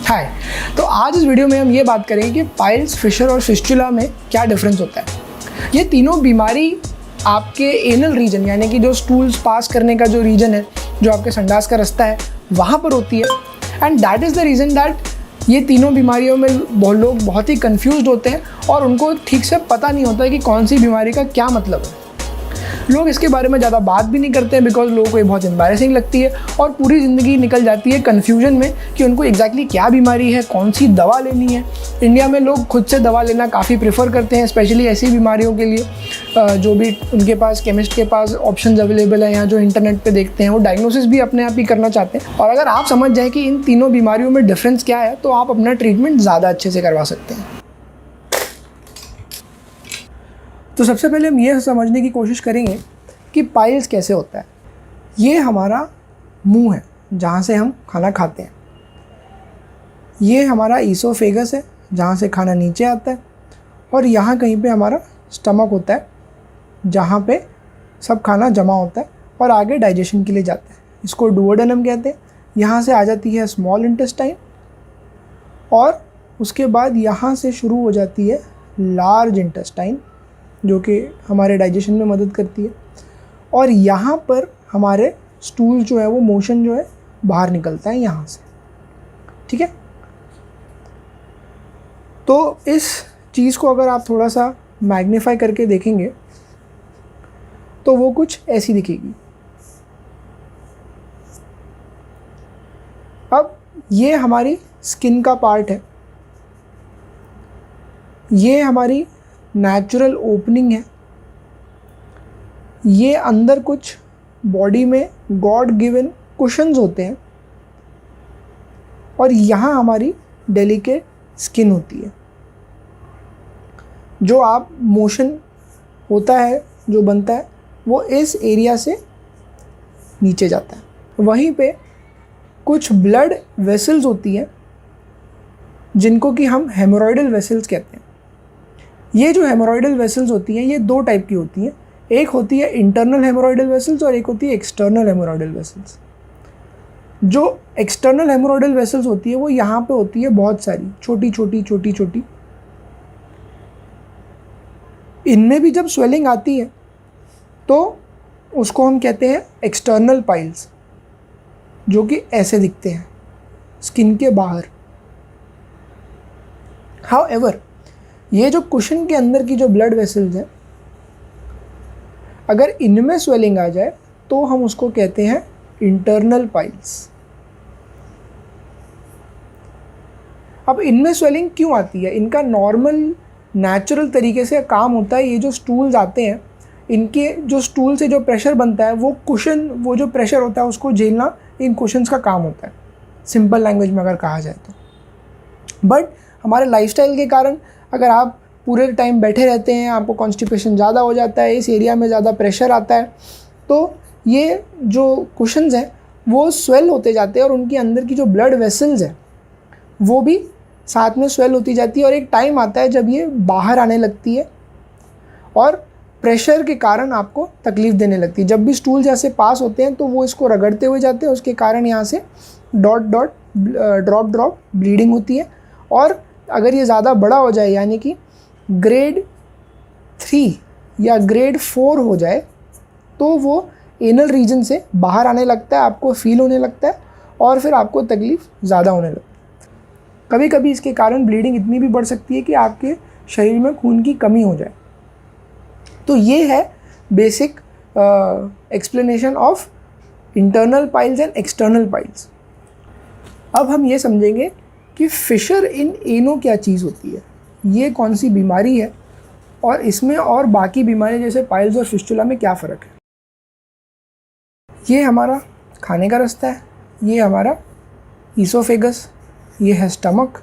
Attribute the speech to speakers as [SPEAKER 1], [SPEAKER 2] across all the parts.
[SPEAKER 1] हाय, तो आज इस वीडियो में हम ये बात करेंगे कि पाइल्स, फिशर और फिस्टुला में क्या डिफरेंस होता है। ये तीनों बीमारी आपके एनल रीजन यानी कि जो स्टूल्स पास करने का जो रीजन है, जो आपके संडास का रास्ता है, वहाँ पर होती है। And that is the reason that ये तीनों बीमारियों में लोग बहुत ही कंफ्यूज्ड होते हैं और उनको ठीक से पता नहीं होता है कि कौन सी बीमारी का क्या मतलब है। लोग इसके बारे में ज़्यादा बात भी नहीं करते हैं बिकॉज लोगों को ये बहुत एम्बैरेसिंग लगती है और पूरी ज़िंदगी निकल जाती है कन्फ्यूजन में कि उनको एग्जैक्टली क्या बीमारी है, कौन सी दवा लेनी है। इंडिया में लोग खुद से दवा लेना काफ़ी प्रेफर करते हैं, स्पेशली ऐसी बीमारियों के लिए जो भी उनके पास केमिस्ट के पास ऑप्शंस अवेलेबल है या जो इंटरनेट पे देखते हैं, वो डायग्नोसिस भी अपने आप ही करना चाहते हैं। और अगर आप समझ जाएँ कि इन तीनों बीमारियों में डिफरेंस क्या है तो आप अपना ट्रीटमेंट ज़्यादा अच्छे से करवा सकते हैं। तो सबसे पहले हम ये समझने की कोशिश करेंगे कि पाइल्स कैसे होता है। ये हमारा मुंह है जहाँ से हम खाना खाते हैं। ये हमारा ईसोफेगस है जहाँ से खाना नीचे आता है और यहाँ कहीं पे हमारा स्टमक होता है जहाँ पे सब खाना जमा होता है और आगे डाइजेशन के लिए जाता है। इसको डुओडेनम कहते हैं। यहाँ से आ जाती है स्मॉल इंटेस्टाइन और उसके बाद यहाँ से शुरू हो जाती है लार्ज इंटेस्टाइन जो कि हमारे डाइजेशन में मदद करती है। और यहाँ पर हमारे स्टूल जो है वो मोशन जो है बाहर निकलता है यहाँ से, ठीक है। तो इस चीज़ को अगर आप थोड़ा सा मैग्नीफाई करके देखेंगे तो वो कुछ ऐसी दिखेगी। अब ये हमारी स्किन का पार्ट है, ये हमारी नेचुरल ओपनिंग है, ये अंदर कुछ बॉडी में गॉड गिवन कुशन्स होते हैं और यहाँ हमारी डेलिकेट स्किन होती है। जो आप मोशन होता है जो बनता है वो इस एरिया से नीचे जाता है। वहीं पे कुछ ब्लड वेसल्स होती हैं जिनको कि हम हेमोरॉइडल वेसल्स कहते हैं। ये जो हेमोरॉइडल वेसल्स होती हैं ये दो टाइप की होती हैं। एक होती है इंटरनल हेमोरॉइडल वेसल्स और एक होती है एक्सटर्नल हेमोरॉइडल वेसल्स। जो एक्सटर्नल हेमोरॉइडल वेसल्स होती है वो यहाँ पे होती है बहुत सारी छोटी छोटी। इनमें भी जब स्वेलिंग आती है तो उसको हम कहते हैं एक्सटर्नल पाइल्स, जो कि ऐसे दिखते हैं स्किन के बाहर। हाउएवर ये जो कुशन के अंदर की जो ब्लड वेसल्स हैं, अगर इनमें स्वेलिंग आ जाए तो हम उसको कहते हैं इंटरनल पाइल्स। अब इनमें स्वेलिंग क्यों आती है? इनका नॉर्मल नेचुरल तरीके से काम होता है। ये जो स्टूल्स आते हैं, इनके जो स्टूल से जो प्रेशर बनता है वो कुशन, वो जो प्रेशर होता है उसको झेलना इन कुशन्स का काम होता है, सिंपल लैंग्वेज में अगर कहा जाए तो। बट हमारे लाइफस्टाइल के कारण अगर आप पूरे टाइम बैठे रहते हैं, आपको कॉन्स्टिपेशन ज़्यादा हो जाता है, इस एरिया में ज़्यादा प्रेशर आता है, तो ये जो कुशन्स हैं वो स्वेल होते जाते हैं और उनके अंदर की जो ब्लड वेसल्स हैं वो भी साथ में स्वेल होती जाती है। और एक टाइम आता है जब ये बाहर आने लगती है और प्रेशर के कारण आपको तकलीफ़ देने लगती है। जब भी स्टूल जैसे पास होते हैं तो वो इसको रगड़ते हुए जाते हैं, उसके कारण यहाँ से ड्रॉप ब्लीडिंग होती है। और अगर ये ज़्यादा बड़ा हो जाए यानी कि ग्रेड 3 या ग्रेड 4 हो जाए तो वो एनल रीजन से बाहर आने लगता है, आपको फील होने लगता है और फिर आपको तकलीफ़ ज़्यादा होने लगती है। कभी कभी इसके कारण ब्लीडिंग इतनी भी बढ़ सकती है कि आपके शरीर में खून की कमी हो जाए। तो ये है basic explanation of internal piles and external piles. अब हम ये समझेंगे कि फिशर इन एनो क्या चीज़ होती है, ये कौन सी बीमारी है और इसमें और बाकी बीमारी जैसे पाइल्स और फिस्टुला में क्या फ़र्क है। ये हमारा खाने का रास्ता है, ये हमारा ईसोफेगस, ये है स्टमक,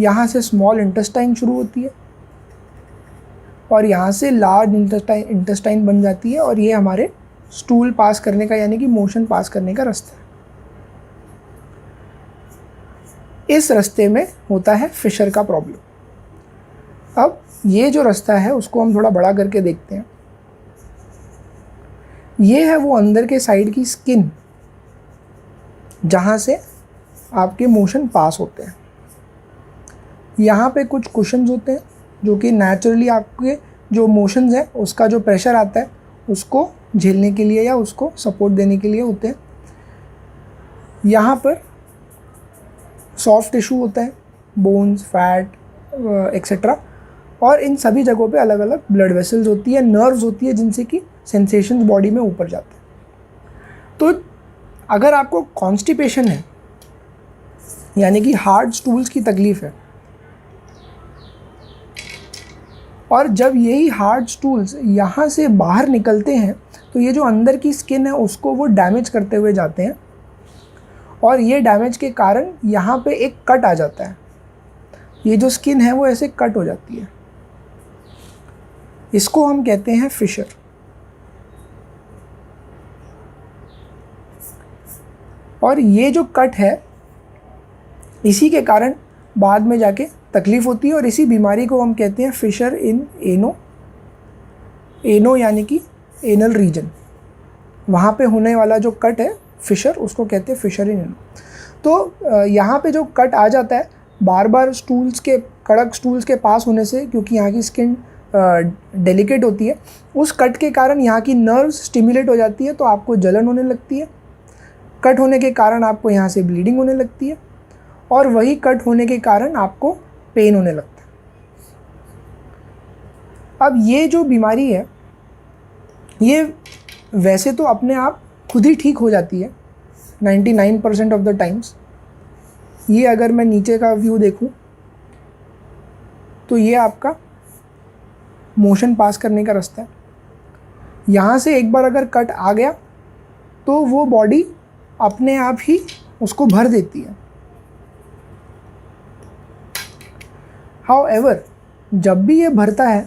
[SPEAKER 1] यहाँ से स्मॉल इंटेस्टाइन शुरू होती है और यहाँ से लार्ज इंटेस्टाइन बन जाती है और ये हमारे स्टूल पास करने का यानी कि मोशन पास करने का रास्ता है। इस रास्ते में होता है फिशर का प्रॉब्लम। अब ये जो रास्ता है उसको हम थोड़ा बड़ा करके देखते हैं। ये है वो अंदर के साइड की स्किन जहाँ से आपके मोशन पास होते हैं। यहाँ पे कुछ कुशन्स होते हैं जो कि नेचुरली आपके जो मोशंस है उसका जो प्रेशर आता है उसको झेलने के लिए या उसको सपोर्ट देने के लिए होते हैं। यहाँ पर सॉफ्ट टिश्यू होता है, बोन्स, फैट एक्सेट्रा, और इन सभी जगहों पे अलग अलग ब्लड वेसल्स होती है, नर्व्स होती है जिनसे कि सेंसेशंस बॉडी में ऊपर जाते हैं। तो अगर आपको कॉन्स्टिपेशन है यानी कि हार्ड स्टूल्स की तकलीफ़ है, और जब यही हार्ड स्टूल्स यहाँ से बाहर निकलते हैं तो ये जो अंदर की स्किन है उसको वो डैमेज करते हुए जाते हैं, और ये डैमेज के कारण यहाँ पे एक कट आ जाता है। ये जो स्किन है वो ऐसे कट हो जाती है, इसको हम कहते हैं फिशर। और ये जो कट है इसी के कारण बाद में जाके तकलीफ़ होती है, और इसी बीमारी को हम कहते हैं फिशर इन एनो। एनो यानी कि एनल रीजन, वहाँ पे होने वाला जो कट है फिशर, उसको कहते हैं फिशर इन एनो। तो यहाँ पे जो कट आ जाता है बार बार स्टूल्स के, कड़क स्टूल्स के पास होने से, क्योंकि यहाँ की स्किन डेलिकेट होती है, उस कट के कारण यहाँ की नर्व्स स्टिमुलेट हो जाती है, तो आपको जलन होने लगती है। कट होने के कारण आपको यहाँ से ब्लीडिंग होने लगती है, और वही कट होने के कारण आपको पेन होने लगता है। अब ये जो बीमारी है ये वैसे तो अपने आप खुद ही ठीक हो जाती है 99% ऑफ द टाइम्स। ये अगर मैं नीचे का व्यू देखूं तो ये आपका मोशन पास करने का रास्ता है। यहाँ से एक बार अगर कट आ गया तो वो बॉडी अपने आप ही उसको भर देती है। हाउएवर जब भी ये भरता है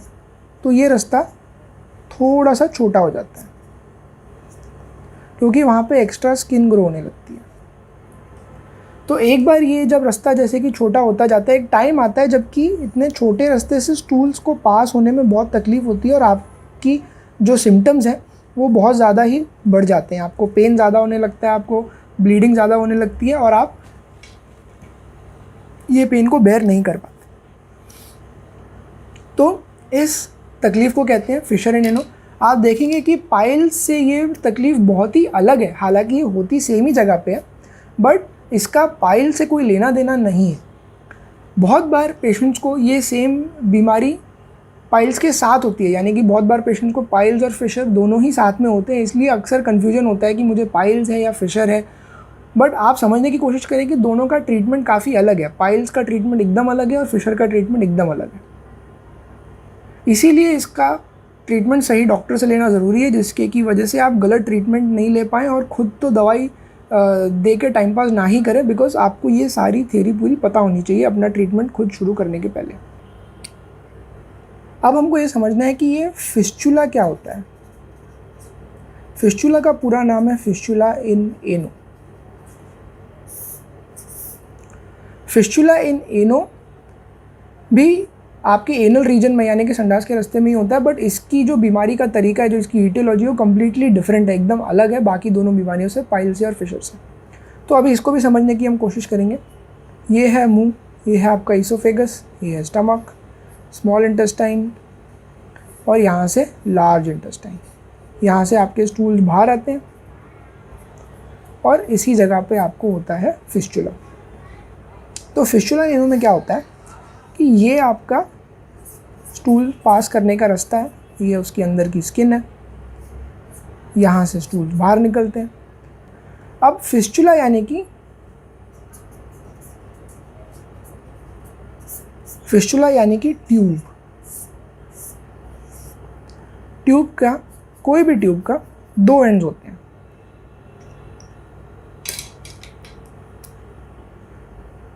[SPEAKER 1] तो ये रास्ता थोड़ा सा छोटा हो जाता है, क्योंकि वहाँ पे एक्स्ट्रा स्किन ग्रो होने लगती है। तो एक बार ये जब रास्ता जैसे कि छोटा होता जाता है, एक टाइम आता है जबकि इतने छोटे रास्ते से स्टूल्स को पास होने में बहुत तकलीफ़ होती है, और आपकी जो सिम्टम्स हैं वो बहुत ज़्यादा ही बढ़ जाते हैं। आपको पेन ज़्यादा होने लगता है, आपको ब्लीडिंग ज़्यादा होने लगती है, और आप ये पेन को बेयर नहीं कर पाते। तो इस तकलीफ़ को कहते हैं फिशर इन एनो। आप देखेंगे कि पाइल्स से ये तकलीफ़ बहुत ही अलग है, हालांकि ये होती सेम ही जगह पे है, बट इसका पाइल से कोई लेना देना नहीं है। बहुत बार पेशेंट्स को ये सेम बीमारी पाइल्स के साथ होती है, यानी कि बहुत बार पेशेंट को पाइल्स और फिशर दोनों ही साथ में होते हैं, इसलिए अक्सर कन्फ्यूजन होता है कि मुझे पाइल्स है या फिशर है। बट आप समझने की कोशिश करें कि दोनों का ट्रीटमेंट काफ़ी अलग है। पाइल्स का ट्रीटमेंट एकदम अलग है और फिशर का ट्रीटमेंट एकदम अलग है। इसीलिए इसका ट्रीटमेंट सही डॉक्टर से लेना ज़रूरी है, जिसके की वजह से आप गलत ट्रीटमेंट नहीं ले पाएँ और ख़ुद तो दवाई दे के टाइम पास ना ही करें, बिकॉज आपको ये सारी थ्योरी पूरी पता होनी चाहिए अपना ट्रीटमेंट खुद शुरू करने के पहले। अब हमको ये समझना है कि ये फिस्चुला क्या होता है। फिस्चुला का पूरा नाम है फिस्चुला इन एनो। फिस्चुला इन एनो भी आपके एनल रीजन में यानी कि संडास के रास्ते में ही होता है, बट इसकी जो बीमारी का तरीका है, जो इसकी ईटियोलॉजी है, वो कम्प्लीटली डिफरेंट है, एकदम अलग है बाकी दोनों बीमारियों से, पाइल से और फिशर से। तो अभी इसको भी समझने की हम कोशिश करेंगे। ये है मुंह, ये है आपका ईसोफेगस, ये है स्टमक, स्मॉल इंटेस्टाइन, और यहाँ से लार्ज इंटेस्टाइन। यहाँ से आपके स्टूल बाहर आते हैं और इसी जगह पे आपको होता है फिस्चुला। तो फिस्चुला एनो में क्या होता है कि ये आपका स्टूल पास करने का रास्ता है, ये उसके अंदर की स्किन है, यहाँ से स्टूल बाहर निकलते हैं। अब फिस्चुला यानी कि ट्यूब। ट्यूब का, कोई भी ट्यूब का दो एंड्स होते हैं,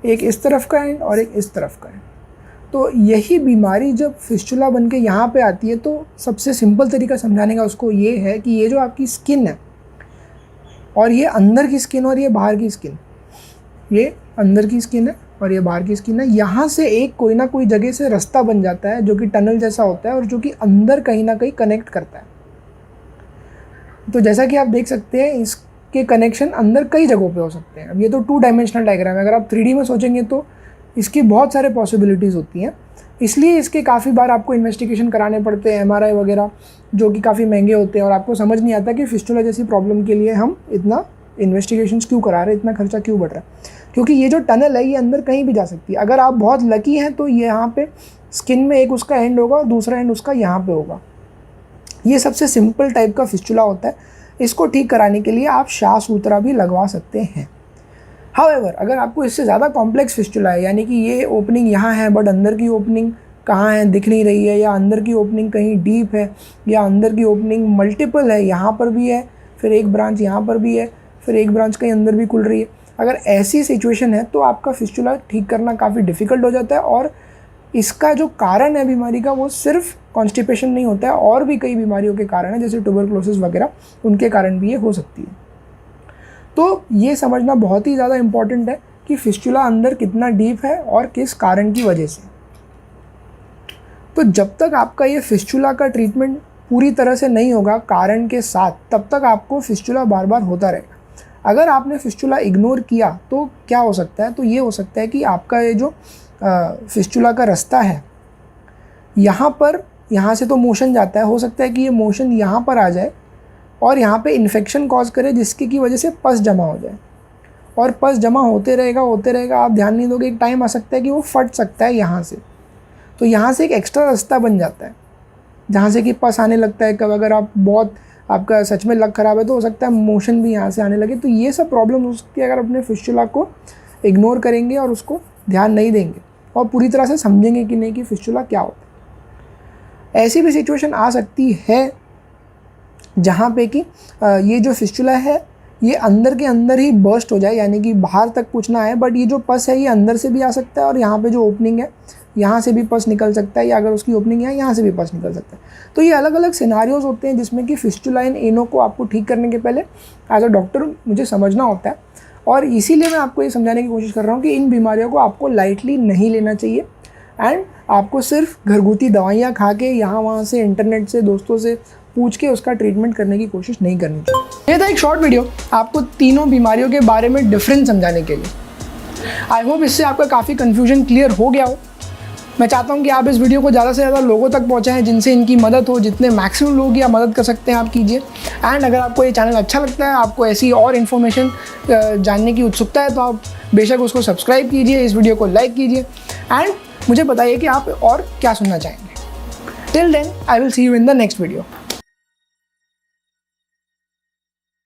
[SPEAKER 1] एक इस तरफ का एंड और एक इस तरफ का एंड। तो यही बीमारी जब फिस्चुला बन के यहाँ पे आती है, तो सबसे सिंपल तरीका समझाने का उसको ये है कि ये जो आपकी स्किन है, और ये अंदर की स्किन और ये बाहर की स्किन, ये अंदर की स्किन है और ये बाहर की स्किन है, यहाँ से एक कोई ना कोई जगह से रास्ता बन जाता है जो कि टनल जैसा होता है और जो कि अंदर कहीं ना कहीं कनेक्ट करता है। तो जैसा कि आप देख सकते हैं, इसके कनेक्शन अंदर कई जगहों पे हो सकते हैं। अब ये तो 2 डायमेंशनल डायग्राम है, अगर आप 3D में सोचेंगे तो इसकी बहुत सारे पॉसिबिलिटीज़ होती हैं, इसलिए इसके काफ़ी बार आपको इन्वेस्टिगेशन कराने पड़ते हैं, MRI वगैरह, जो कि काफ़ी महंगे होते हैं, और आपको समझ नहीं आता कि फिस्टुला जैसी प्रॉब्लम के लिए हम इतना इन्वेस्टिगेशंस क्यों करा रहे हैं, इतना खर्चा क्यों बढ़ रहा है। क्योंकि ये जो टनल है ये अंदर कहीं भी जा सकती है। अगर आप बहुत लकी हैं तो ये यहाँ पे स्किन में एक उसका एंड होगा और दूसरा एंड उसका यहाँ पे होगा। ये सबसे सिंपल टाइप का फिस्टुला होता है। इसको ठीक कराने के लिए आप शाह सूत्रा भी लगवा सकते हैं। हाउएवर, अगर आपको इससे ज़्यादा कॉम्प्लेक्स फिस्टुला है, यानी कि ये ओपनिंग यहाँ है बट अंदर की ओपनिंग कहाँ है दिख नहीं रही है, या अंदर की ओपनिंग कहीं डीप है, या अंदर की ओपनिंग मल्टीपल है, यहाँ पर भी है, फिर एक ब्रांच यहाँ पर भी है, फिर एक ब्रांच कहीं अंदर भी खुल रही है, अगर ऐसी सिचुएशन है तो आपका फिस्टुला ठीक करना काफ़ी डिफ़िकल्ट हो जाता है। और इसका जो कारण है बीमारी का वो सिर्फ कॉन्स्टिपेशन नहीं होता है, और भी कई बीमारियों के कारण है, जैसे ट्यूबरकुलोसिस वगैरह, उनके कारण भी ये हो सकती है। तो ये समझना बहुत ही ज़्यादा इम्पॉर्टेंट है कि फिस्टुला अंदर कितना डीप है और किस कारण की वजह से। तो जब तक आपका ये फिस्टुला का ट्रीटमेंट पूरी तरह से नहीं होगा कारण के साथ, तब तक आपको फिस्टुला बार बार होता रहेगा। अगर आपने फिस्टुला इग्नोर किया तो क्या हो सकता है, तो ये हो सकता है कि आपका ये जो फिस्टुला का रास्ता है, यहाँ से तो मोशन जाता है, हो सकता है कि ये मोशन यहाँ पर आ जाए और यहाँ पे इन्फेक्शन कॉज करे, जिसकी की वजह से पस जमा हो जाए, और पस जमा होते रहेगा, आप ध्यान नहीं दोगे, एक टाइम आ सकता है कि वो फट सकता है यहाँ से। तो यहाँ से एक एक्स्ट्रा रास्ता बन जाता है जहाँ से कि पस आने लगता है। कब अगर आप बहुत आपका सच में लक ख़राब है तो हो सकता है मोशन भी यहाँ से आने लगे। तो ये सब प्रॉब्लम हो सकती है अगर अपने फिस्टुला को इग्नोर करेंगे और उसको ध्यान नहीं देंगे और पूरी तरह से समझेंगे कि नहीं कि फिस्टुला क्या होता है। ऐसी भी सिचुएशन आ सकती है जहाँ पे कि ये जो फिस्टुला है ये अंदर के अंदर ही बर्स्ट हो जाए, यानी कि बाहर तक कुछ ना आए, बट ये जो पस है ये अंदर से भी आ सकता है और यहाँ पे जो ओपनिंग है यहाँ से भी पस निकल सकता है, या अगर उसकी ओपनिंग है यहाँ से भी पस निकल सकता है। तो ये अलग अलग सिनारियोज होते हैं जिसमें कि फिस्टुला इन एनो को आपको ठीक करने के पहले एज अ डॉक्टर मुझे समझना होता है, और इसीलिए मैं आपको ये समझाने की कोशिश कर रहा हूँ कि इन बीमारियों को आपको लाइटली नहीं लेना चाहिए, एंड आपको सिर्फ घरगुती दवाइयाँ खा के यहाँ वहाँ से इंटरनेट से दोस्तों से पूछ के उसका ट्रीटमेंट करने की कोशिश नहीं करनी चाहिए। ये था एक शॉर्ट वीडियो आपको तीनों बीमारियों के बारे में डिफरेंस समझाने के लिए। आई होप इससे आपका काफ़ी कन्फ्यूजन क्लियर हो गया हो। मैं चाहता हूँ कि आप इस वीडियो को ज़्यादा से ज़्यादा लोगों तक पहुँचाएं जिनसे इनकी मदद हो, जितने मैक्सिमम लोग या मदद कर सकते हैं आप कीजिए। एंड अगर आपको ये चैनल अच्छा लगता है, आपको ऐसी और इन्फॉर्मेशन जानने की उत्सुकता है, तो आप बेशक उसको सब्सक्राइब कीजिए, इस वीडियो को लाइक कीजिए, एंड मुझे बताइए कि आप और क्या सुनना चाहेंगे। Till then I will see you in the next video.